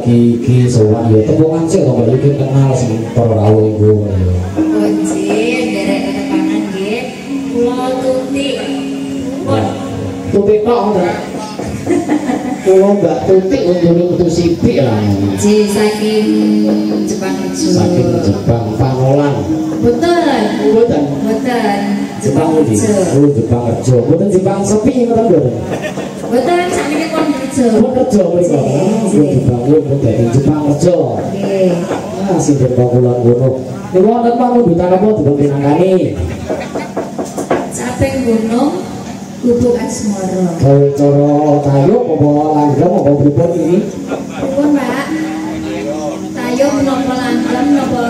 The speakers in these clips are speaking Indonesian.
Iki sowan ya tepungan sih kok iki kenal sing para rawuh iku ya. Oh nggih, derek tetepangan nggih. Kula Tuti. Tuti kok ora. Kula Mbak Tuti unjune metu sipik lah. Nggih saking Jepang Ijo. Saking Jepang Panolan. Betul. Mboten. Betul. Jepang Ijo. Oh Jepang Ijo. Mboten Jepang sepi ngoten lho. Betul sakniki pun kerja. Pun kerja mriko. Dibangun pun dadi Jepang kerja. Nggih. Ah sing berbakulan ngono. Niku wonten pamundhutan apa dipun pinangkani? Samping gunung Gubuk Asmara. Gawe cara tayub apa langgam apa pripun iki? Pripun, Pak? Tayub napa langgam napa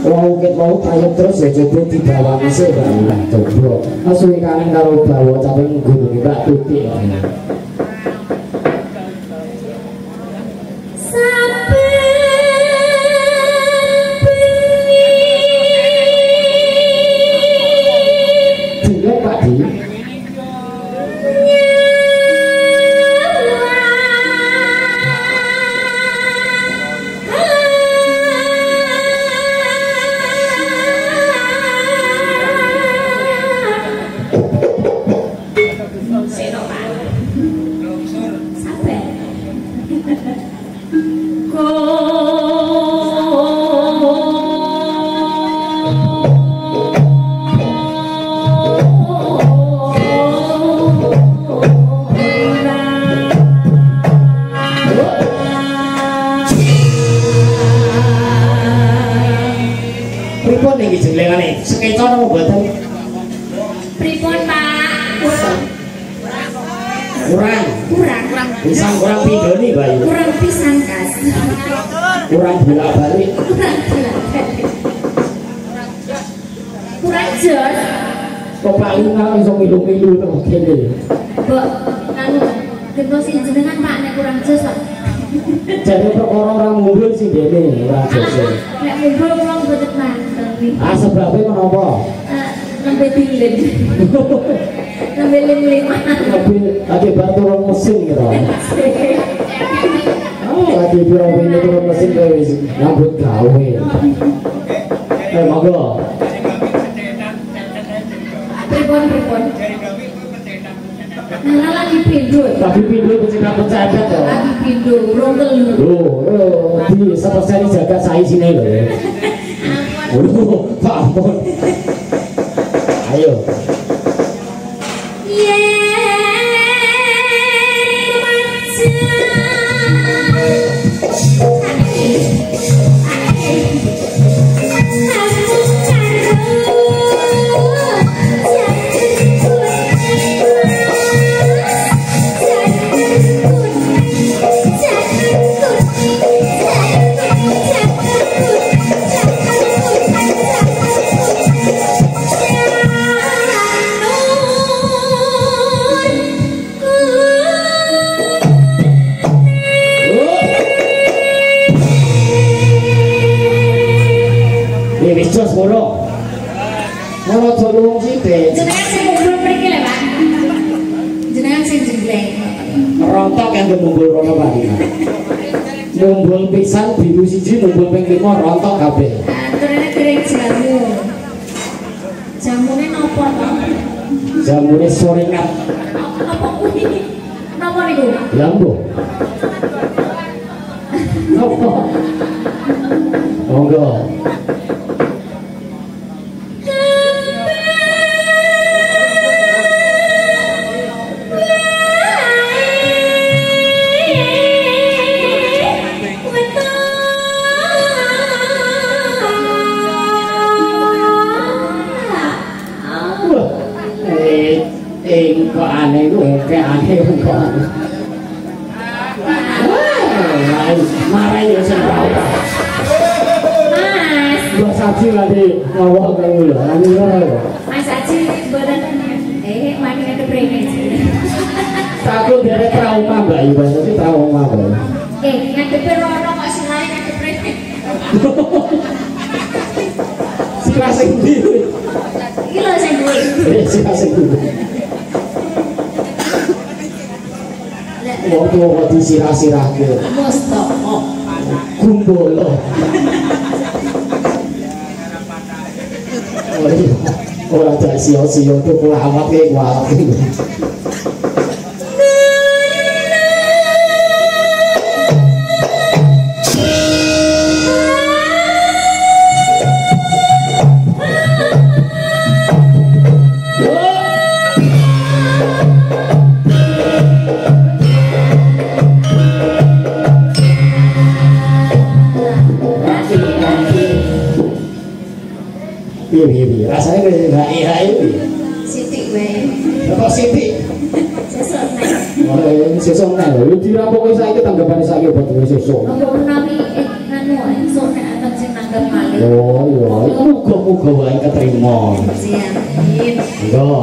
Wau ket mau tayub terus ya coba dibawani sih Mbak. Coba. Asuwi kangen karo bawa caping gunung Mbak Tuti. Pisang kurang pindho nih Bayu. Kurang pisang kas. Kurang bolak-balik. Kurang jos. Kok Pak Luna iso milu-milu terus kene. Mbok kanu kena sing jenengan Pak nek kurang jos kok. Jadi perkara orang ngumpul sih dene ora jos. Nek ngumpul kula mboten manteng. Ah sebabe menapa? Nembe dilin. Nembe lim-lim. Lagi turun mesin gitu. Oh, lagi ini turun mesin guys, ngambut gawe. Monggo. Pripun. Nah, lagi pindho. Lagi pindho pecadat ya. Lagi pindho, urung telu. Loh, di satu seri jaga saya sini loh. Pak ampun. Ayo. Jenengan sing ngumpul mriki lho, Pak. Jenengan sing jembleng. Rontok yang ngumpul rono Pak. Ngumpul pisan biru siji ngumpul ping 5 rontok kabeh. Aturane dereng jamu. Jamune napa to? Jamune sorengat. Apa kuwi? Napa niku? Lambo. Napa? Monggo. Marah ya sing tau. Mas. Mbak Saji lagi ngawak kamu lho. Mas Saji mboten makin ada premen. Takut dari trauma Mbak Ibu, tapi trauma Mbak. Ngadepe rono kok selain ngadep premen. Sira sing ndi? Iki lho sing duwe. Sira sing ndi? Waktu waktu sirah-sirahke. Mustoko. Kumpul. Ora tak sio-sio tuh pelawak ke kuat. Iya, rasanya kayak nggak iya itu. Siti wae. Apa Siti? Sesuk nek. Oh, ini sesuk nek. Lu dirampok saiki tanggapane saiki buat sesuk. Apa menawi nganu sok nek akan sing nanggap malih. Oh, iya. Muga-muga wae ketrima. Siap. Iya.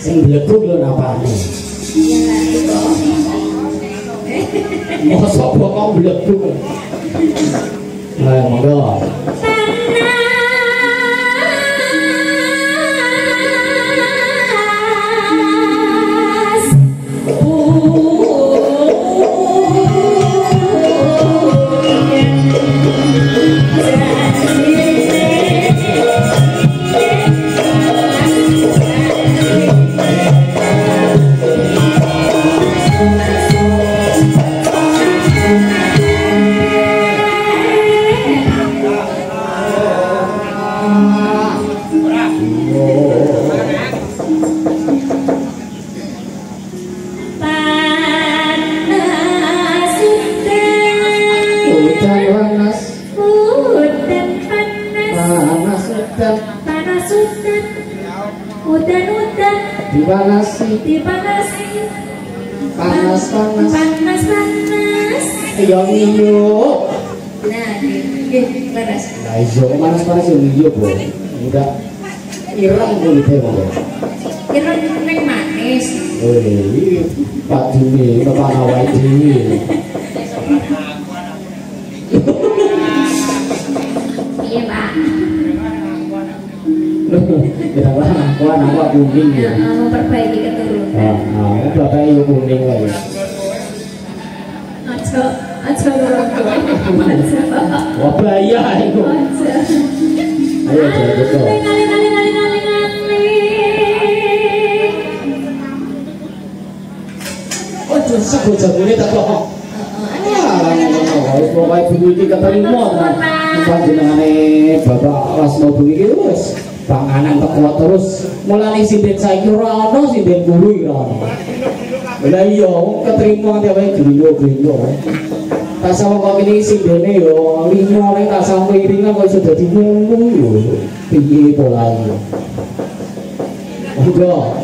Sing bleguk lho napane. Mosok kok bleguk. Lah monggo. Dipanasi panas panas ya ngiyup. Nah nggih leres. Lah iso panas yo ngiyup kok. Udah ireng kulite kok. Ireng ning manis. Oh iki Pak Dini bapak awake dhewe. Iya Pak. Kira-kira aku anak kuning ya. Memperbaiki keturunan. Bapak itu kuning lagi. Aja Wah bahaya itu. Ayo jangan gitu. Oh justru gue jagungnya tak kok. Pokoknya bunyi ini keterima kan. Panjenengane Bapak Lasmo bunyi itu wis panganan teko terus mulane sinden saiki ora ana sinden kuwi ora ana. Lah iya keterima tiap wae gringo. Tak sama kok ini sindene yo 5 nek tak sampe iringan kok iso dadi 10 yo. Piye polane. Enggak.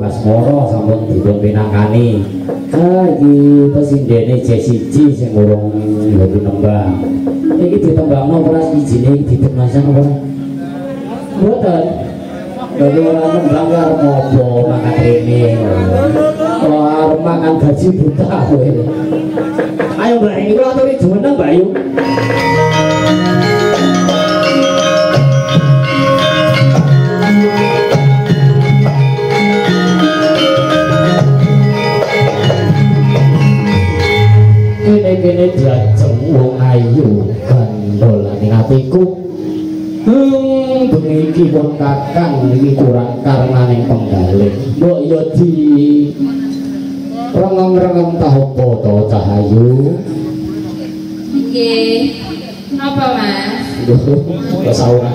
Asmara sampun dipun pinangkani. Iki pesindene J1 sing urung nggih nembang. Iki ditembangno ora ijine ditemasang ora? Mboten. Dadi ora nembang arep apa makan rene. Ora arep makan gaji buta kowe. Ayo Mbak iki kula aturi jumeneng Mbak Ayu. Kene diajeng wong ayu gandolan ing atiku. Bengi iki pun kakang iki kurang karnaning penggalih. Mbok ya di rengeng-rengeng ta apa to Cahayu? Nggih. Napa Mas? Lho, wis ora